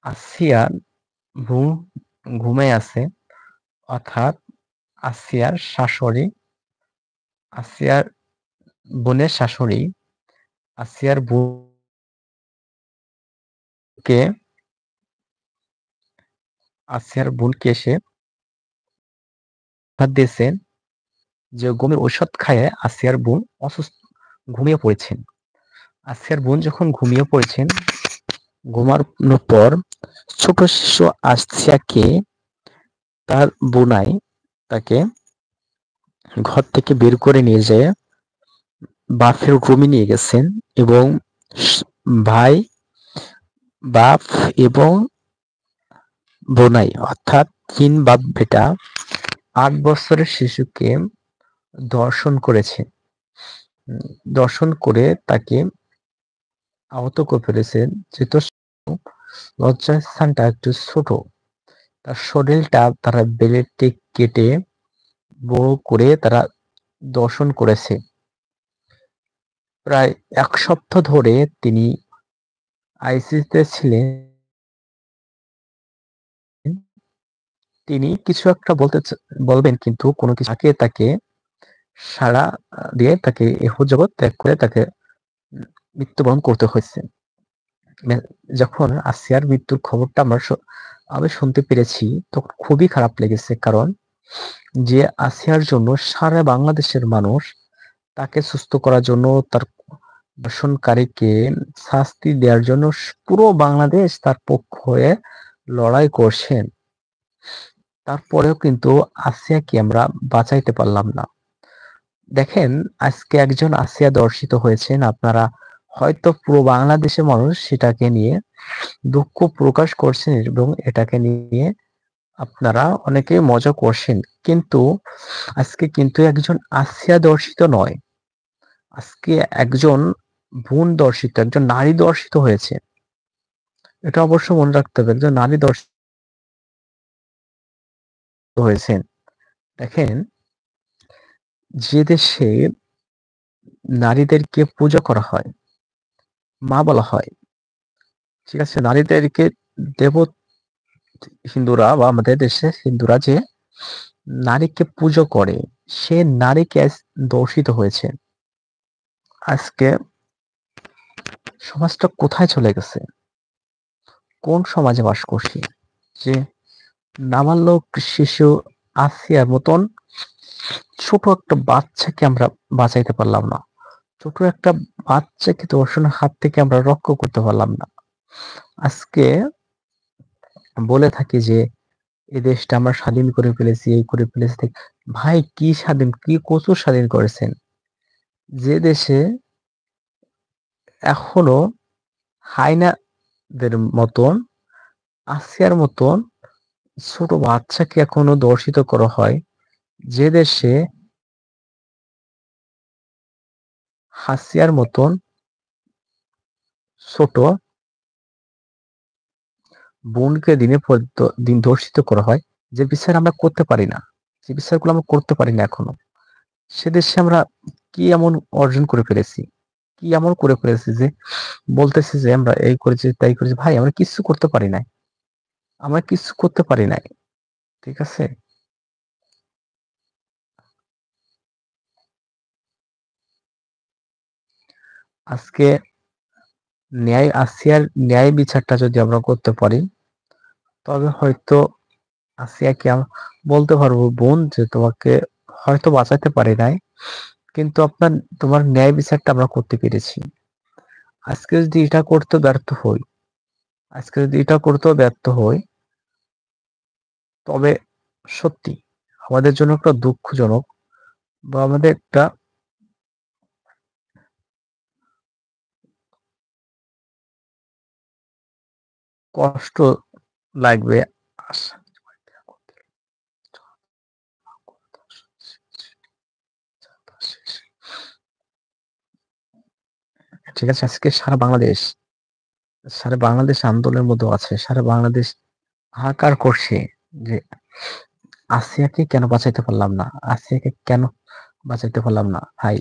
আসিয়া ঘুম ঘুমে আছে, অর্থাৎ আসিয়ার শাশুড়ি, আসিয়ার বোনের শাশুড়ি আসিয়ার বোনকে এসে ভাত দিয়েছেন যে ঘুমের ঔষধ খাইয়ে আসিয়ার বোন অসুস্থ ঘুমিয়ে পড়েছেন। আসিয়ার বোন যখন ঘুমিয়ে পড়েছেন, ঘুমানোর পর ছোট শিশু আসিয়াকে তার বোনাই তাকে ঘর থেকে বের করে নিয়ে যেয়ে বাপের রুমে নিয়ে গেছেন এবং ভাই, বাপ এবং বোনাই অর্থাৎ ৩ বাপ বেটা ৮ বছরের শিশুকে ধর্ষণ করেছে। দর্শন করে তাকে আহত করে ফেলেছেন। যেহেতু লজ্জাস্থানটা একটু ছোট, তার শরীরটা তারা বেল্টে কেটে বড় করে তারা দর্শন করেছে। প্রায় ১ সপ্তাহ ধরে তিনি আইসিইউতে ছিলেন। তিনি কিছু একটা বলবেন কিন্তু কোনো কিছু তাকে সাড়া দিয়ে তাকে এহ জগৎ ত্যাগ করে তাকে মৃত্যুবরণ করতে হয়েছে। যখন আসিয়ার মৃত্যুর খবরটা আমি শুনতে পেরেছি তখন খুবই খারাপ লেগেছে। কারণ যে আসিয়ার জন্য সারা বাংলাদেশের মানুষ তাকে সুস্থ করার জন্য, তার ধর্ষণকারীকে শাস্তি দেওয়ার জন্য পুরো বাংলাদেশ তার পক্ষ হয়ে লড়াই করছেন। তারপরেও কিন্তু আসিয়াকে আমরা বাঁচাইতে পারলাম না। দেখেন, আজকে একজন আসিয়া ধর্ষিত হয়েছেন, আপনারা হয়তো পুরো বাংলাদেশের মানুষ সেটাকে নিয়ে দুঃখ প্রকাশ করছেন এবং এটাকে নিয়ে আপনারা অনেকে মজা করছেন। কিন্তু আজকে কিন্তু একজন আসিয়া ধর্ষিত নয়, আজকে একজন বোন ধর্ষিত, একজন নারী ধর্ষিত হয়েছে। এটা অবশ্য মনে রাখতে হবে, একজন নারী ধর্ষিত হয়েছেন। দেখেন, যে দেশে নারীদেরকে পূজা করা হয়, মা বলা হয়, ঠিক আছে, নারীদেরকে দেব, হিন্দুরা বা আমাদের দেশে হিন্দুরা যে নারীকে পুজো করে, সে নারীকে দর্শিত হয়েছে। আজকে সমাজটা কোথায় চলে গেছে? কোন সমাজে বাস করছি যে নাবালক শিশু আসিয়ার মতন ছোট একটা বাচ্চাকে আমরা বাঁচাইতে পারলাম না, ছোট একটা বাচ্চাকে ধর্ষণের হাত থেকে আমরা রক্ষা করতে পারলাম না। আজকে বলে থাকি যে এই দেশটা আমরা স্বাধীন করে ফেলেছি, এই করে ফেলেছি। ভাই, কি স্বাধীন, কি কচুর স্বাধীন করেছেন? যে দেশে এখনো হায়নাদের মতন, আসিয়ার মতন ছোট বাচ্চাকে এখনো ধর্ষিত করা হয়, যে দেশে হাসিয়ার মতন ছোট বোনকে দিনের পর দিন ধর্ষিত করা হয়, যে বিচার আমরা করতে পারি না, যে বিচারগুলো আমরা করতে পারি না এখনো, সে দেশে আমরা কি এমন অর্জন করে ফেলেছি, কি এমন করে ফেলেছি যে বলতেছি যে আমরা এই করেছি তাই করেছি। ভাই, আমরা কিছু করতে পারি নাই, আমরা কিছু করতে পারি নাই, ঠিক আছে? আজকে আসিয়ার ন্যায় বিচারটা যদি আমরা করতে পারি, তবে হয়তো আসিয়াকে বলতে পারবো, বোন, যে তোমাকে হয়তো বাঁচাতে পারি নাই, কিন্তু তোমার ন্যায় বিচারটা আমরা করতে পেরেছি। আজকে যদি এটা করতে ব্যর্থ হই, আজকে যদি এটা করতেও ব্যর্থ হই, তবে সত্যি আমাদের জন্য একটা দুঃখজনক, বা আমাদের একটা কষ্ট লাগবে। ঠিক আছে, আজকে সারা বাংলাদেশ আন্দোলনের মধ্যে আছে, সারা বাংলাদেশ হাহাকার করছে যে আসিয়াকে কেন বাঁচাইতে পারলাম না, আসিয়াকে কেন বাঁচাইতে পারলাম না। ভাই,